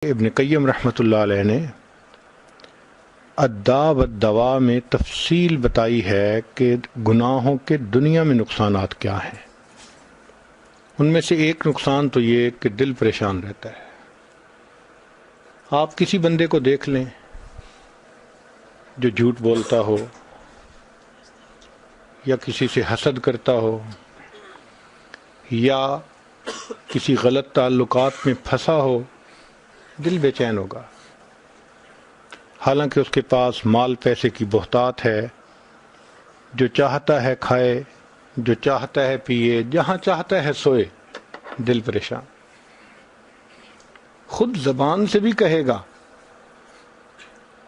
ابن قیم رحمۃ اللہ علیہ نے الداء والدواء میں تفصیل بتائی ہے کہ گناہوں کے دنیا میں نقصانات کیا ہیں۔ ان میں سے ایک نقصان تو یہ کہ دل پریشان رہتا ہے۔ آپ کسی بندے کو دیکھ لیں جو جھوٹ بولتا ہو یا کسی سے حسد کرتا ہو یا کسی غلط تعلقات میں پھنسا ہو، دل بے چین ہوگا، حالانکہ اس کے پاس مال پیسے کی بہتات ہے، جو چاہتا ہے کھائے، جو چاہتا ہے پیے، جہاں چاہتا ہے سوئے، دل پریشان۔ خود زبان سے بھی کہے گا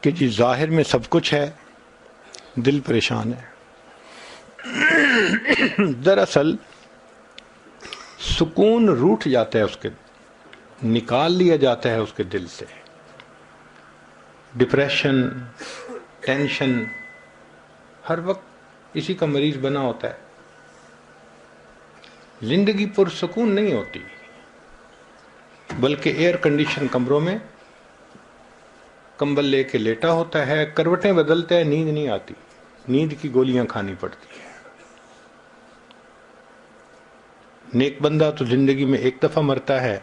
کہ جی ظاہر میں سب کچھ ہے، دل پریشان ہے۔ دراصل سکون روٹھ جاتا ہے، اس کے نکال لیا جاتا ہے اس کے دل سے۔ ڈپریشن، ٹینشن، ہر وقت اسی کا مریض بنا ہوتا ہے۔ زندگی پرسکون نہیں ہوتی، بلکہ ایئر کنڈیشن کمروں میں کمبل لے کے لیٹا ہوتا ہے، کروٹیں بدلتا ہے، نیند نہیں آتی، نیند کی گولیاں کھانی پڑتی ہے۔ نیک بندہ تو زندگی میں ایک دفعہ مرتا ہے،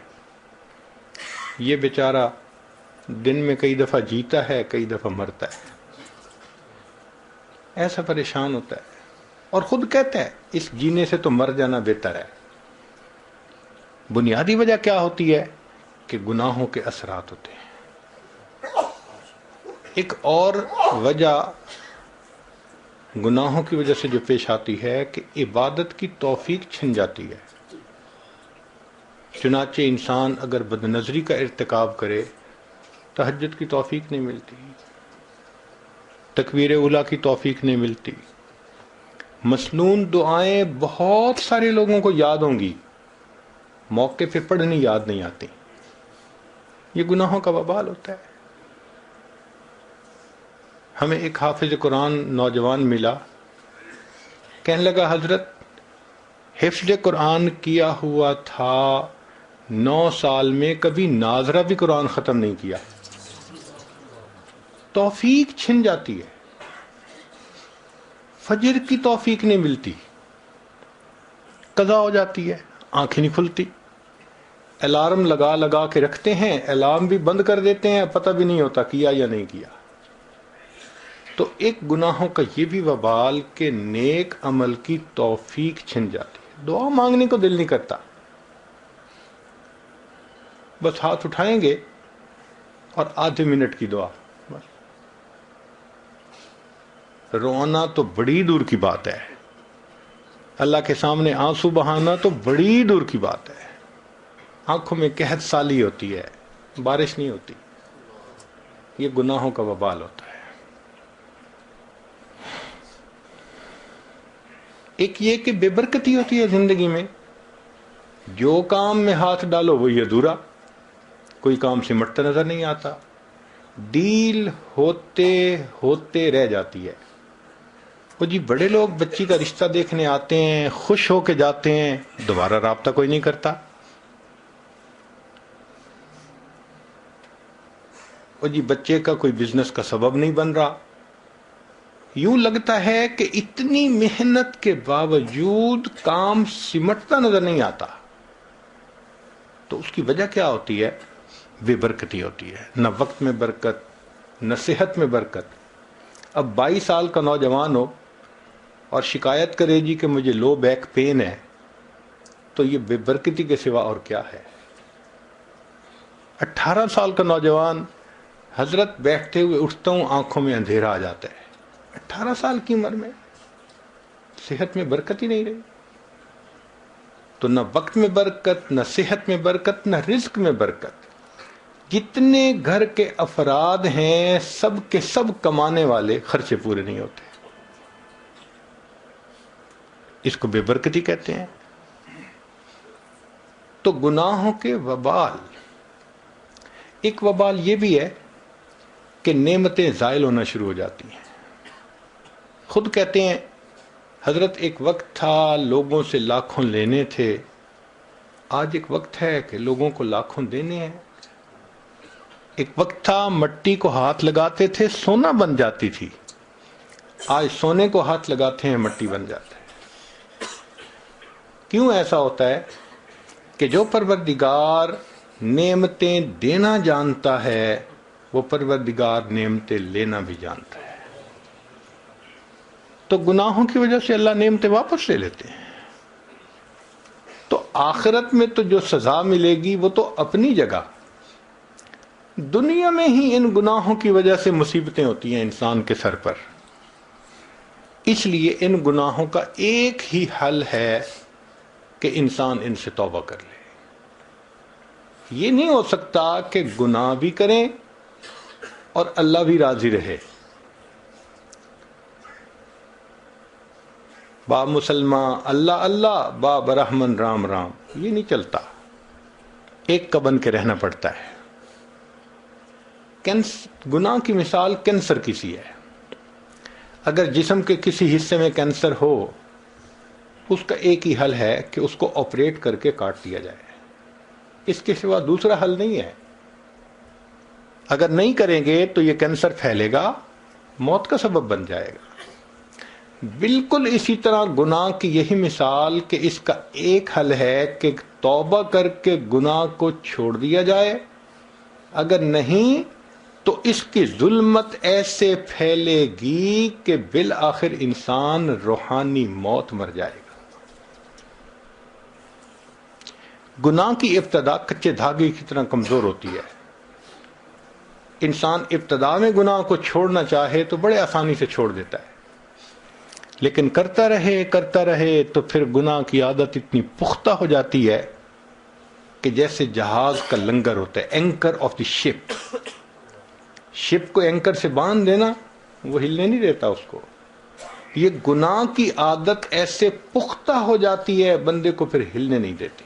یہ بیچارہ دن میں کئی دفعہ جیتا ہے، کئی دفعہ مرتا ہے، ایسا پریشان ہوتا ہے، اور خود کہتا ہے اس جینے سے تو مر جانا بہتر ہے۔ بنیادی وجہ کیا ہوتی ہے کہ گناہوں کے اثرات ہوتے ہیں۔ ایک اور وجہ گناہوں کی وجہ سے جو پیش آتی ہے کہ عبادت کی توفیق چھن جاتی ہے۔ چنانچہ انسان اگر بد نظری کا ارتکاب کرے، تہجد کی توفیق نہیں ملتی، تکبیر اولیٰ کی توفیق نہیں ملتی، مسنون دعائیں بہت سارے لوگوں کو یاد ہوں گی، موقع پہ پڑھنی یاد نہیں آتی۔ یہ گناہوں کا وبال ہوتا ہے۔ ہمیں ایک حافظ قرآن نوجوان ملا، کہنے لگا حضرت حفظ قرآن کیا ہوا تھا 9 سال میں، کبھی ناظرہ بھی قرآن ختم نہیں کیا۔ توفیق چھن جاتی ہے، فجر کی توفیق نہیں ملتی، قضا ہو جاتی ہے، آنکھیں نہیں کھلتی، الارم لگا لگا کے رکھتے ہیں، الارم بھی بند کر دیتے ہیں، پتہ بھی نہیں ہوتا کیا یا نہیں کیا۔ تو ایک گناہوں کا یہ بھی وبال کہ نیک عمل کی توفیق چھن جاتی ہے، دعا مانگنے کو دل نہیں کرتا، بس ہاتھ اٹھائیں گے اور آدھے منٹ کی دعا، بس۔ رونا تو بڑی دور کی بات ہے، اللہ کے سامنے آنسو بہانا تو بڑی دور کی بات ہے۔ آنکھوں میں قحط سالی ہوتی ہے، بارش نہیں ہوتی، یہ گناہوں کا وبال ہوتا ہے۔ ایک یہ کہ بے برکتی ہوتی ہے زندگی میں، جو کام میں ہاتھ ڈالو وہی ادھورا، کوئی کام سمٹتا نظر نہیں آتا، ڈیل ہوتے ہوتے رہ جاتی ہے۔ وہ جی بڑے لوگ بچی کا رشتہ دیکھنے آتے ہیں، خوش ہو کے جاتے ہیں، دوبارہ رابطہ کوئی نہیں کرتا۔ وہ جی بچے کا کوئی بزنس کا سبب نہیں بن رہا، یوں لگتا ہے کہ اتنی محنت کے باوجود کام سمٹتا نظر نہیں آتا۔ تو اس کی وجہ کیا ہوتی ہے؟ بے برکتی ہوتی ہے، نہ وقت میں برکت، نہ صحت میں برکت۔ اب 22 سال کا نوجوان ہو اور شکایت کرے جی کہ مجھے لو بیک پین ہے، تو یہ بے برکتی کے سوا اور کیا ہے؟ 18 سال کا نوجوان، حضرت بیٹھتے ہوئے اٹھتا ہوں آنکھوں میں اندھیرا آ جاتا ہے، 18 سال کی عمر میں صحت میں برکت ہی نہیں رہی۔ تو نہ وقت میں برکت، نہ صحت میں برکت، نہ رزق میں برکت۔ جتنے گھر کے افراد ہیں سب کے سب کمانے والے، خرچے پورے نہیں ہوتے، اس کو بے برکتی کہتے ہیں۔ تو گناہوں کے وبال، ایک وبال یہ بھی ہے کہ نعمتیں زائل ہونا شروع ہو جاتی ہیں۔ خود کہتے ہیں حضرت ایک وقت تھا لوگوں سے لاکھوں لینے تھے، آج ایک وقت ہے کہ لوگوں کو لاکھوں دینے ہیں۔ ایک وقت تھا مٹی کو ہاتھ لگاتے تھے سونا بن جاتی تھی، آج سونے کو ہاتھ لگاتے ہیں مٹی بن جاتا ہے۔ کیوں ایسا ہوتا ہے؟ کہ جو پروردگار نعمتیں دینا جانتا ہے وہ پروردگار نعمتیں لینا بھی جانتا ہے۔ تو گناہوں کی وجہ سے اللہ نعمتیں واپس لے لیتے ہیں۔ تو آخرت میں تو جو سزا ملے گی وہ تو اپنی جگہ، دنیا میں ہی ان گناہوں کی وجہ سے مصیبتیں ہوتی ہیں انسان کے سر پر۔ اس لیے ان گناہوں کا ایک ہی حل ہے کہ انسان ان سے توبہ کر لے۔ یہ نہیں ہو سکتا کہ گناہ بھی کریں اور اللہ بھی راضی رہے۔ با مسلمان اللہ اللہ، با برحمن رام رام، یہ نہیں چلتا، ایک کا بن کے رہنا پڑتا ہے۔ گناہ کی مثال کینسر کی سی ہے۔ اگر جسم کے کسی حصے میں کینسر ہو، اس کا ایک ہی حل ہے کہ اس کو آپریٹ کر کے کاٹ دیا جائے، اس کے سوا دوسرا حل نہیں ہے۔ اگر نہیں کریں گے تو یہ کینسر پھیلے گا، موت کا سبب بن جائے گا۔ بالکل اسی طرح گناہ کی یہی مثال کہ اس کا ایک حل ہے کہ توبہ کر کے گناہ کو چھوڑ دیا جائے، اگر نہیں تو اس کی ظلمت ایسے پھیلے گی کہ بالآخر انسان روحانی موت مر جائے گا۔ گناہ کی ابتدا کچے دھاگے کی طرح کمزور ہوتی ہے۔ انسان ابتدا میں گناہ کو چھوڑنا چاہے تو بڑے آسانی سے چھوڑ دیتا ہے، لیکن کرتا رہے تو پھر گناہ کی عادت اتنی پختہ ہو جاتی ہے کہ جیسے جہاز کا لنگر ہوتا ہے، اینکر آف دی شپ، شپ کو اینکر سے باندھ دینا، وہ ہلنے نہیں دیتا اس کو۔ یہ گناہ کی عادت ایسے پختہ ہو جاتی ہے بندے کو پھر ہلنے نہیں دیتی۔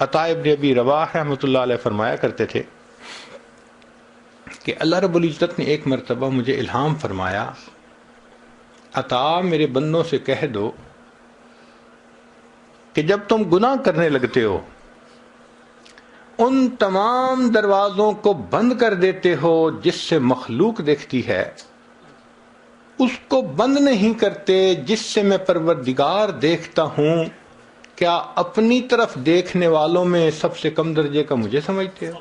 عطا ابن ابی رواح رحمۃ اللہ علیہ فرمایا کرتے تھے کہ اللہ رب العزت نے ایک مرتبہ مجھے الہام فرمایا، عطا میرے بندوں سے کہہ دو کہ جب تم گناہ کرنے لگتے ہو ان تمام دروازوں کو بند کر دیتے ہو جس سے مخلوق دیکھتی ہے، اس کو بند نہیں کرتے جس سے میں پروردگار دیکھتا ہوں، کیا اپنی طرف دیکھنے والوں میں سب سے کم درجے کا مجھے سمجھتے ہو؟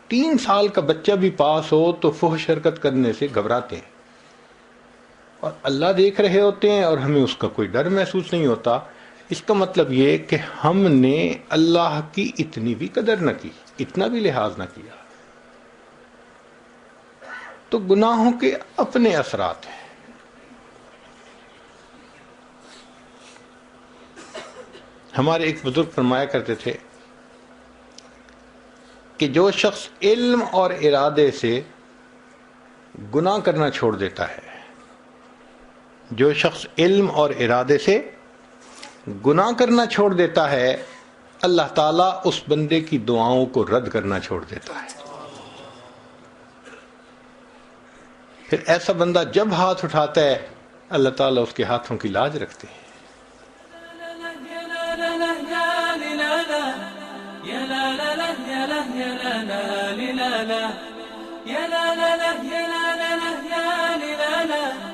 3 سال کا بچہ بھی پاس ہو تو فحش حرکت کرنے سے گھبراتے ہیں، اور اللہ دیکھ رہے ہوتے ہیں اور ہمیں اس کا کوئی ڈر محسوس نہیں ہوتا۔ اس کا مطلب یہ کہ ہم نے اللہ کی اتنی بھی قدر نہ کی، اتنا بھی لحاظ نہ کیا۔ تو گناہوں کے اپنے اثرات ہیں۔ ہمارے ایک بزرگ فرمایا کرتے تھے کہ جو شخص علم اور ارادے سے گناہ کرنا چھوڑ دیتا ہے، جو شخص علم اور ارادے سے گناہ کرنا چھوڑ دیتا ہے، اللہ تعالیٰ اس بندے کی دعاؤں کو رد کرنا چھوڑ دیتا ہے۔ پھر ایسا بندہ جب ہاتھ اٹھاتا ہے اللہ تعالیٰ اس کے ہاتھوں کی لاج رکھتے ہیں۔ یا لا لا لا